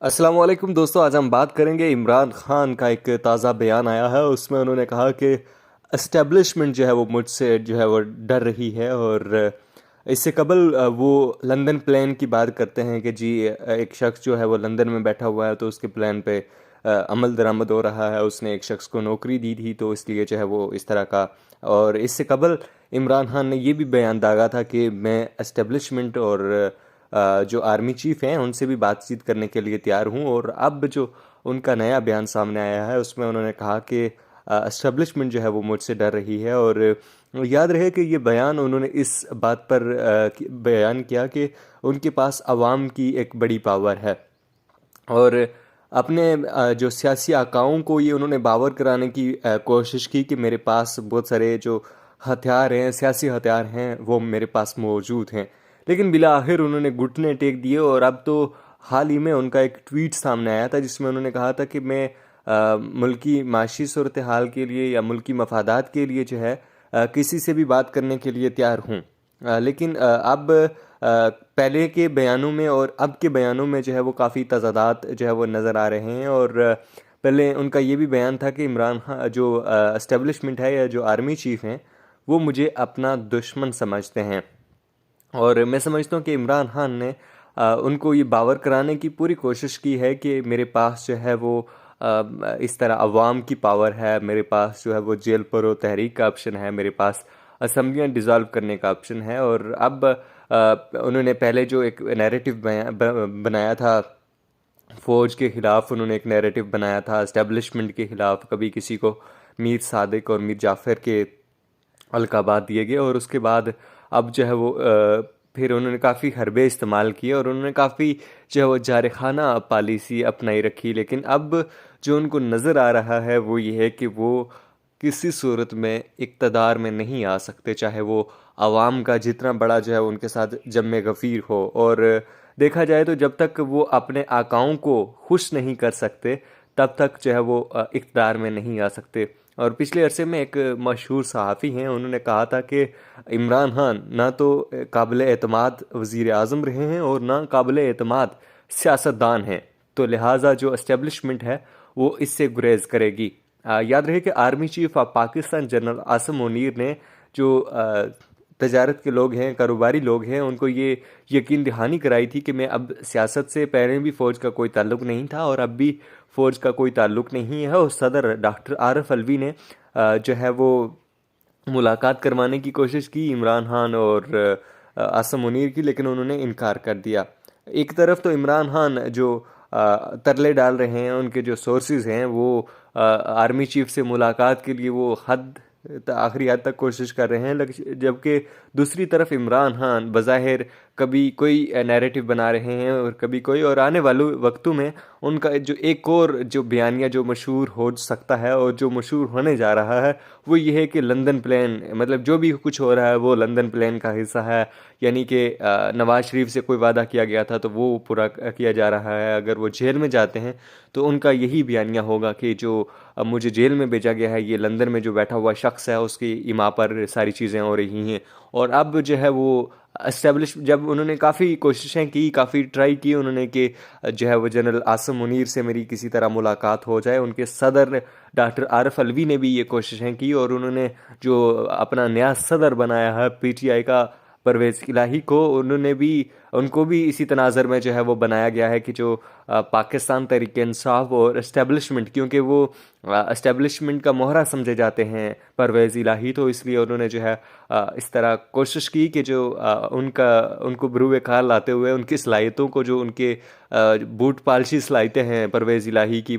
अस्सलाम वालेकुम दोस्तों। आज हम बात करेंगे इमरान खान का एक ताज़ा बयान आया है। उसमें उन्होंने कहा कि एस्टेब्लिशमेंट जो है वो मुझसे जो है वो डर रही है। और इससे कबल वो लंदन प्लान की बात करते हैं कि जी एक शख्स जो है वो लंदन में बैठा हुआ है तो उसके प्लान पे अमल दरामद हो रहा है। उसने एक शख्स को नौकरी दी थी तो इसलिए जो है वो इस तरह का। और इससे कबल इमरान खान ने ये भी बयान दागा था कि मैं एस्टेब्लिशमेंट और जो आर्मी चीफ हैं उनसे भी बातचीत करने के लिए तैयार हूं। और अब जो उनका नया बयान सामने आया है उसमें उन्होंने कहा कि एस्टेब्लिशमेंट जो है वो मुझसे डर रही है। और याद रहे कि ये बयान उन्होंने इस बात पर बयान किया कि उनके पास अवाम की एक बड़ी पावर है। और अपने जो सियासी आकाओं को ये उन्होंने बावर कराने की कोशिश की कि मेरे पास बहुत सारे जो हथियार हैं, सियासी हथियार हैं, वो मेरे पास मौजूद हैं। लेकिन बिला आखिर उन्होंने घुटने टेक दिए। और अब तो हाल ही में उनका एक ट्वीट सामने आया था जिसमें उन्होंने कहा था कि मैं मुल्की माशी सूरत हाल के लिए या मुल्की मफादात के लिए जो है किसी से भी बात करने के लिए तैयार हूँ। लेकिन अब पहले के बयानों में और अब के बयानों में जो है वो काफ़ी तज़ादात जो है वो नज़र आ रहे हैं। और पहले उनका ये भी बयान था कि इमरान खान जो एस्टेब्लिशमेंट है या जो आर्मी चीफ़ हैं वो मुझे अपना दुश्मन समझते हैं। और मैं समझता हूँ कि इमरान खान ने उनको ये बावर कराने की पूरी कोशिश की है कि मेरे पास जो है वो इस तरह अवाम की पावर है, मेरे पास जो है वो जेल पर हो तहरीक का ऑप्शन है, मेरे पास असम्बलियाँ डिज़ोल्व करने का ऑप्शन है। और अब उन्होंने पहले जो एक नैरेटिव बनाया था फ़ौज के ख़िलाफ़, उन्होंने एक नैरेटिव बनाया था एस्टेब्लिशमेंट के ख़िलाफ़। कभी किसी को मीर सादिक और मीर जाफ़र के अलक़ाबात दिए गए। और उसके बाद अब जो है वो फिर उन्होंने काफ़ी हरबे इस्तेमाल किए और उन्होंने काफ़ी जो है वो जारखाना पॉलिसी अपनाई रखी। लेकिन अब जो उनको नज़र आ रहा है वो ये है कि वो किसी सूरत में इक़्तिदार में नहीं आ सकते, चाहे वो आवाम का जितना बड़ा जो है उनके साथ जम गफ़ीर हो। और देखा जाए तो जब तक वो अपने आकाओं को खुश नहीं कर सकते तब तक जो है वो इक़्तिदार में नहीं आ सकते। और पिछले अरसे में एक मशहूर सहाफ़ी हैं, उन्होंने कहा था कि इमरान खान ना तो काबिल एतमाद वज़ीर आज़म रहे हैं और ना काबिल एतमाद सियासतदान हैं। तो लिहाजा जो इस्टेब्लिशमेंट है वो इससे गुरेज करेगी। याद रहे कि army chief of Pakistan general Asim Munir ने जो तजारत के लोग हैं, कारोबारी लोग हैं, उनको ये यकीन दहानी कराई थी कि मैं अब सियासत से पहले भी फ़ौज का कोई ताल्लुक़ नहीं था और अब भी फ़ौज का कोई ताल्लुक़ नहीं है। और सदर डॉक्टर आरिफ अलवी ने जो है वो मुलाकात करवाने की कोशिश की इमरान खान और आसिम मुनीर की, लेकिन उन्होंने इनकार कर दिया। एक तरफ तो इमरान खान जो तरले डाल रहे हैं, उनके जो सोर्सेज हैं वो आर्मी चीफ से मुलाकात के लिए वो आखिरी हद तक कोशिश कर रहे हैं। जबकि दूसरी तरफ इमरान खान बज़ाहिर कभी कोई नैरेटिव बना रहे हैं और कभी कोई। और आने वाले वक्तों में उनका जो एक और जो बयानिया जो मशहूर हो सकता है और जो मशहूर होने जा रहा है वो ये है कि लंदन प्लान, मतलब जो भी कुछ हो रहा है वो लंदन प्लान का हिस्सा है। यानी कि नवाज शरीफ से कोई वादा किया गया था तो वो पूरा किया जा रहा है। अगर वो जेल में जाते हैं तो उनका यही बयानिया होगा कि जो अब मुझे जेल में भेजा गया है, ये लंदन में जो बैठा हुआ शख्स है उसकी इमा पर सारी चीज़ें हो रही हैं। और अब जो है वो एस्टेब्लिश, जब उन्होंने काफ़ी कोशिशें की, काफ़ी ट्राई की उन्होंने कि जो है वो जनरल आसिम मुनीर से मेरी किसी तरह मुलाकात हो जाए, उनके सदर डॉक्टर आरिफ अलवी ने भी ये कोशिशें की। और उन्होंने जो अपना नया सदर बनाया है पीटीआई का, परवेज़ इलाही को, उनको भी इसी तनाज़र में जो है वो बनाया गया है कि जो पाकिस्तान तहरीक इंसाफ और इस्टेब्लिशमेंट, क्योंकि वो इस्टेब्लिशमेंट का मोहरा समझे जाते हैं परवेज़ इलाही, तो इसलिए उन्होंने जो है इस तरह कोशिश की कि जो उनको बरूए कार लाते हुए उनकी सलाहियतों को, जो उनके बूट पालिशी सलाहियतें हैं परवेज़ इलाही की,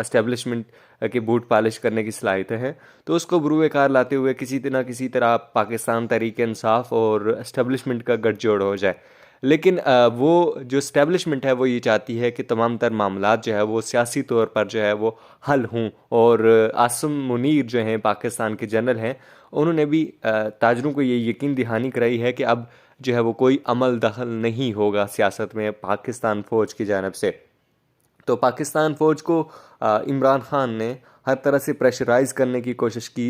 इस्टेब्लिशमेंट के बूट पॉलिश करने की सलाहियतें हैं, तो उसको बरूए कार लाते हुए किसी तरह पाकिस्तान तहरीक इंसाफ और इस्टेब्लिशमेंट का गठजोड़ हो जाए। लेकिन वो जो इस्टेब्लिशमेंट है वो ये चाहती है कि तमाम तर मामलात जो है वो सियासी तौर पर जो है वो हल हों। और आसिम मुनीर जो हैं पाकिस्तान के जनरल हैं, उन्होंने भी ताजरों को ये यकीन दहानी कराई है कि अब जो है वो कोई अमल दखल नहीं होगा सियासत में पाकिस्तान फ़ौज की जानब से। तो पाकिस्तान फ़ौज को इमरान खान ने हर तरह से प्रेशराइज़ करने की कोशिश की,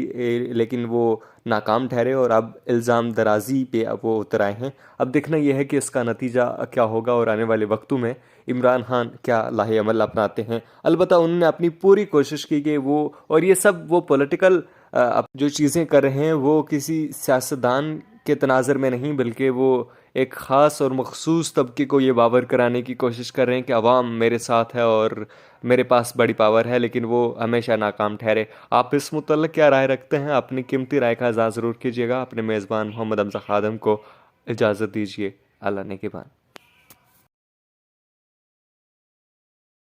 लेकिन वो नाकाम ठहरे और अब इल्ज़ाम दराज़ी पे अब वो उतर आए हैं। अब देखना यह है कि इसका नतीजा क्या होगा और आने वाले वक्तों में इमरान खान क्या लाहे-अमल अपनाते हैं। अलबत्ता उन्होंने अपनी पूरी कोशिश की कि वो, और ये सब वो पॉलिटिकल अब जो चीज़ें कर रहे हैं वो किसी सियासतदान के तनाज़र में नहीं, बल्कि वो एक ख़ास और मखसूस तबके को ये बावर कराने की कोशिश कर रहे हैं कि अवाम मेरे साथ है और मेरे पास बड़ी पावर है, लेकिन वो हमेशा नाकाम ठहरे। आप इस मुतल्लिक़ क्या राय रखते हैं? अपनी कीमती राय का इज़हार ज़रूर कीजिएगा। अपने मेज़बान मोहम्मद हमज़ा ख़ादम को इजाज़त दीजिए। अल्लाह ने के बाद।